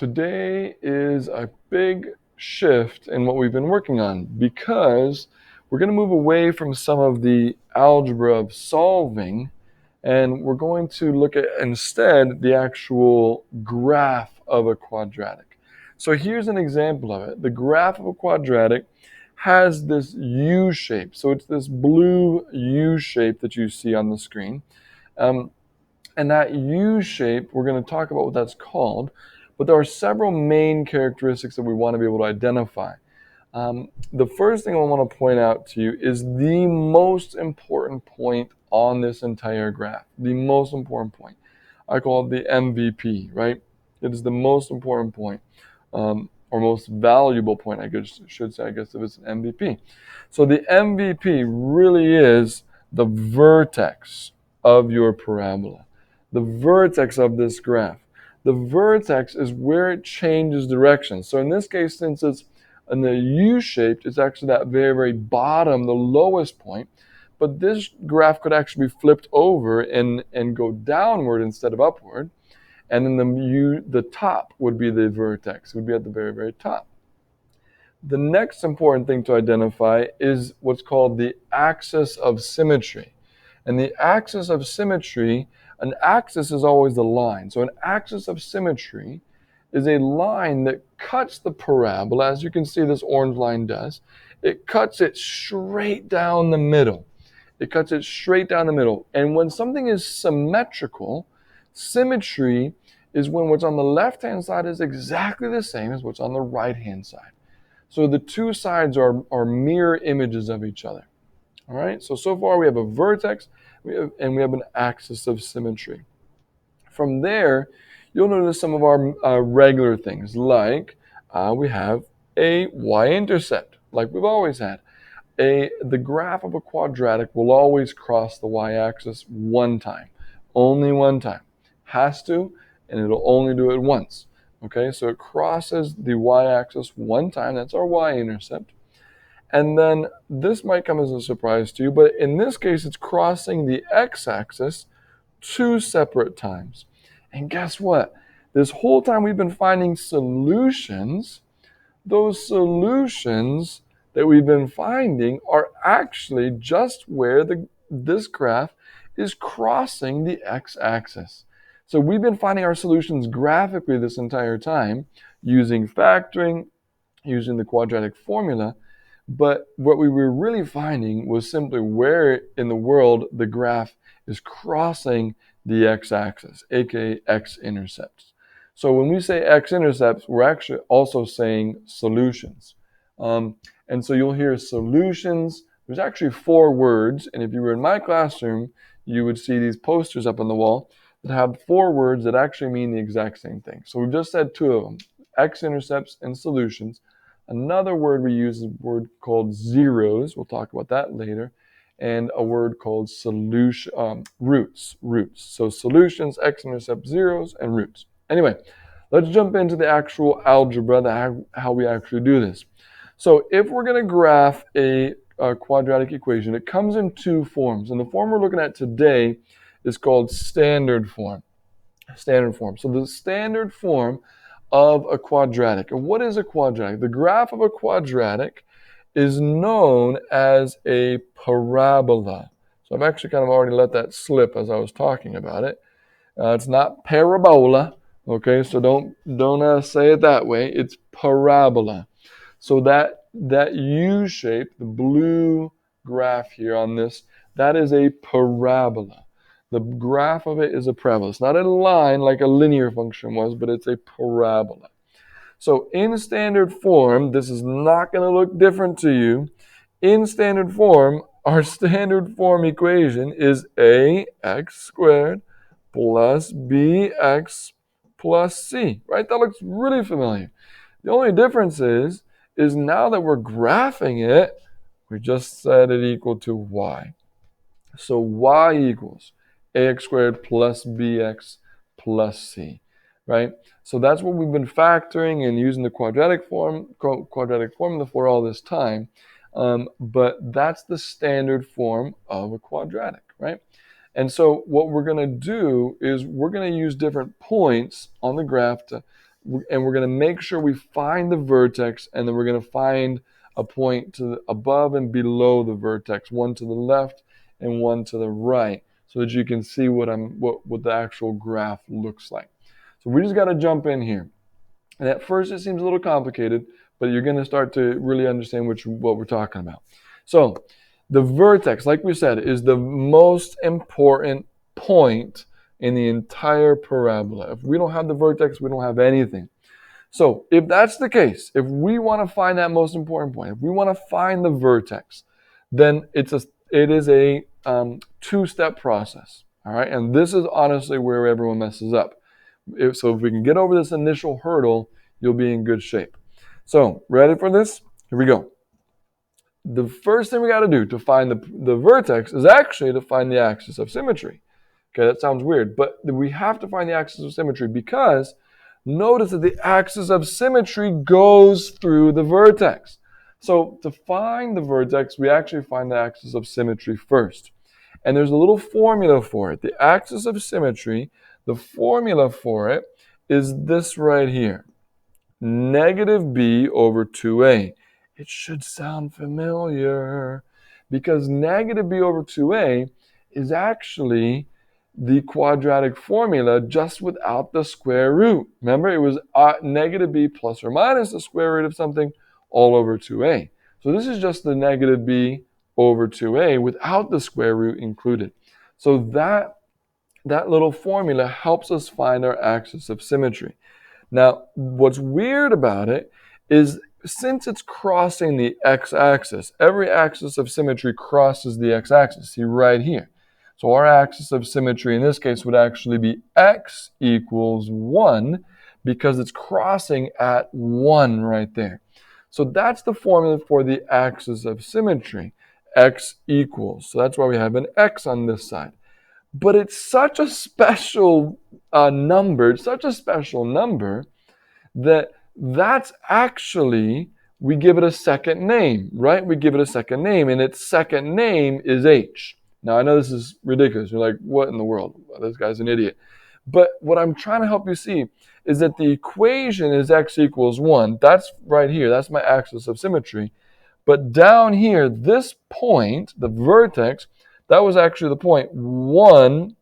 Today is a big shift in what we've been working on because we're going to move away from some of the algebra of solving and we're going to look at instead the actual graph of a quadratic. So here's an example of it. The graph of a quadratic has this U shape. So it's this blue U shape that you see on the screen. Um, and that U shape, we're going to talk about what that's called, but there are several main characteristics that we want to be able to identify. The first thing I want to point out to you is the most important point on this entire graph. The most important point. I call it the MVP, right? It is the most important point, or most valuable point, should say, I guess, if it's an MVP. So the MVP really is the vertex of your parabola, the vertex of this graph. The vertex is where it changes direction. So in this case, since it's in the U-shaped, it's actually that very, very bottom, the lowest point. But this graph could actually be flipped over and go downward instead of upward. And then the top would be the vertex. It would be at the very, very top. The next important thing to identify is what's called the axis of symmetry. And the axis of symmetry, an axis is always a line. So an axis of symmetry is a line that cuts the parabola, as you can see this orange line does. It cuts it straight down the middle. It cuts it straight down the middle. And when something is symmetrical, symmetry is when what's on the left-hand side is exactly the same as what's on the right-hand side. So the two sides are mirror images of each other. All right, so far we have a vertex and we have an axis of symmetry. From there, you'll notice some of our regular things, like we have a y-intercept, like we've always had. The graph of a quadratic will always cross the y-axis one time, only one time. Has to, and it'll only do it once. Okay, so it crosses the y-axis one time, that's our y-intercept. And then this might come as a surprise to you, but in this case, it's crossing the x-axis two separate times. And guess what? This whole time we've been finding solutions. Those solutions that we've been finding are actually just where this graph is crossing the x-axis. So we've been finding our solutions graphically this entire time using factoring, using the quadratic formula. But what we were really finding was simply where in the world the graph is crossing the x-axis, aka x-intercepts. So when we say x-intercepts, we're actually also saying solutions. And so you'll hear solutions. There's actually 4 words, and if you were in my classroom, you would see these posters up on the wall that have 4 words that actually mean the exact same thing. So we've just said 2 of them, x-intercepts and solutions. Another word we use is a word called zeros. We'll talk about that later. And a word called roots. So solutions, x-intercept, zeros, and roots. Anyway, let's jump into the actual algebra, how we actually do this. So if we're going to graph a quadratic equation, it comes in 2 forms. And the form we're looking at today is called standard form. Standard form. So the standard form of a quadratic. And what is a quadratic? The graph of a quadratic is known as a parabola. So I've actually kind of already let that slip as I was talking about it. It's not parabola, okay? So don't say it that way. It's parabola. So that U shape, the blue graph here on this, that is a parabola. The graph of it is a parabola. It's not a line like a linear function was, but it's a parabola. So in standard form, this is not going to look different to you. In standard form, our standard form equation is ax squared plus bx plus c, right? That looks really familiar. The only difference is now that we're graphing it, we just set it equal to y. So y equals ax squared plus bx plus c, right? So that's what we've been factoring and using the quadratic formula for all this time. But that's the standard form of a quadratic, right? And so what we're going to do is we're going to use different points on the graph to and we're going to make sure we find the vertex, and then we're going to find a point to the, above and below the vertex, one to the left and one to the right, so that you can see what the actual graph looks like. So we just got to jump in here. And at first it seems a little complicated, but you're going to start to really understand what we're talking about. So the vertex, like we said, is the most important point in the entire parabola. If we don't have the vertex, we don't have anything. So if that's the case, if we want to find that most important point, if we want to find the vertex, then it is a two-step process. All right, and this is honestly where everyone messes up. So if we can get over this initial hurdle, you'll be in good shape. So ready for this? Here we go. The first thing we got to do to find the vertex is actually to find the axis of symmetry. Okay, that sounds weird, but we have to find the axis of symmetry because notice that the axis of symmetry goes through the vertex. So to find the vertex, we actually find the axis of symmetry first. And there's a little formula for it. The axis of symmetry, the formula for it is this right here. Negative b over 2a. It should sound familiar because negative b over 2a is actually the quadratic formula just without the square root. Remember, it was negative b plus or minus the square root of something all over 2a. So this is just the negative b over 2a without the square root included. So that little formula helps us find our axis of symmetry. Now, what's weird about it is since it's crossing the x-axis, every axis of symmetry crosses the x-axis. See right here. So our axis of symmetry in this case would actually be x equals 1 because it's crossing at 1 right there. So that's the formula for the axis of symmetry, x equals. So that's why we have an x on this side. But it's such a special number, that's actually, we give it a second name, right? We give it a second name, and its second name is h. Now, I know this is ridiculous. You're like, what in the world? This guy's an idiot. But what I'm trying to help you see is that the equation is x equals 1. That's right here. That's my axis of symmetry. But down here, this point, the vertex, that was actually the point 1,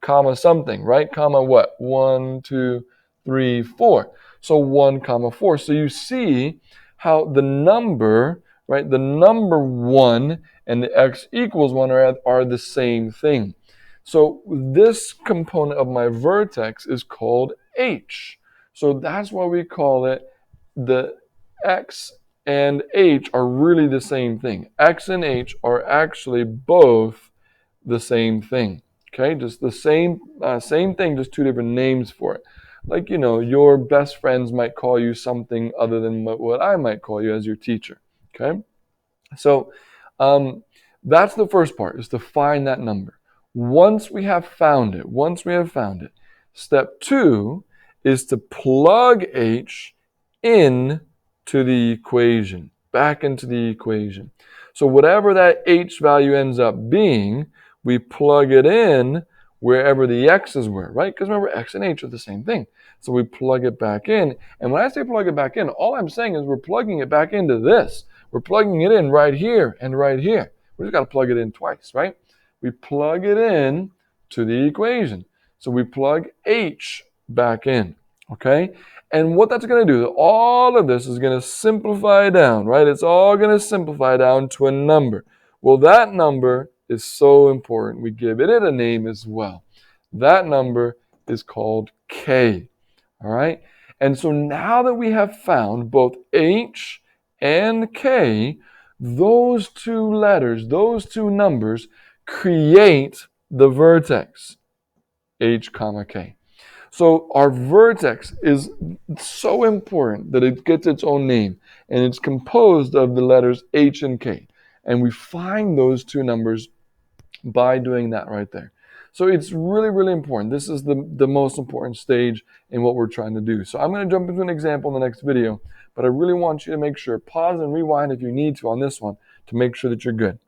comma something, right? Comma what? 1, 2, 3, 4. So 1, comma 4. So you see how the number, right? The number 1 and the x equals 1 are the same thing. So this component of my vertex is called h. So that's why we call it the x and h are really the same thing. X and h are actually both the same thing. Okay, just the same thing, just two different names for it. Like, your best friends might call you something other than what I might call you as your teacher. Okay, so that's the first part, is to find that number. Once we have found it, step 2 is to plug h in to the equation, back into the equation. So whatever that h value ends up being, we plug it in wherever the x's were, right? Because remember, x and h are the same thing. So we plug it back in. And when I say plug it back in, all I'm saying is we're plugging it back into this. We're plugging it in right here and right here. We just got to plug it in twice, right? We plug it in to the equation. So we plug h back in, okay? And what that's going to do, all of this is going to simplify down, right? It's all going to simplify down to a number. Well, that number is so important. We give it a name as well. That number is called k, all right? And so now that we have found both h and k, those two letters, those two numbers create the vertex, h comma k. So our vertex is so important that it gets its own name, and it's composed of the letters h and k. And we find those two numbers by doing that right there. So it's really, really important. This is the most important stage in what we're trying to do. So I'm going to jump into an example in the next video, but I really want you to make sure, pause and rewind if you need to on this one to make sure that you're good.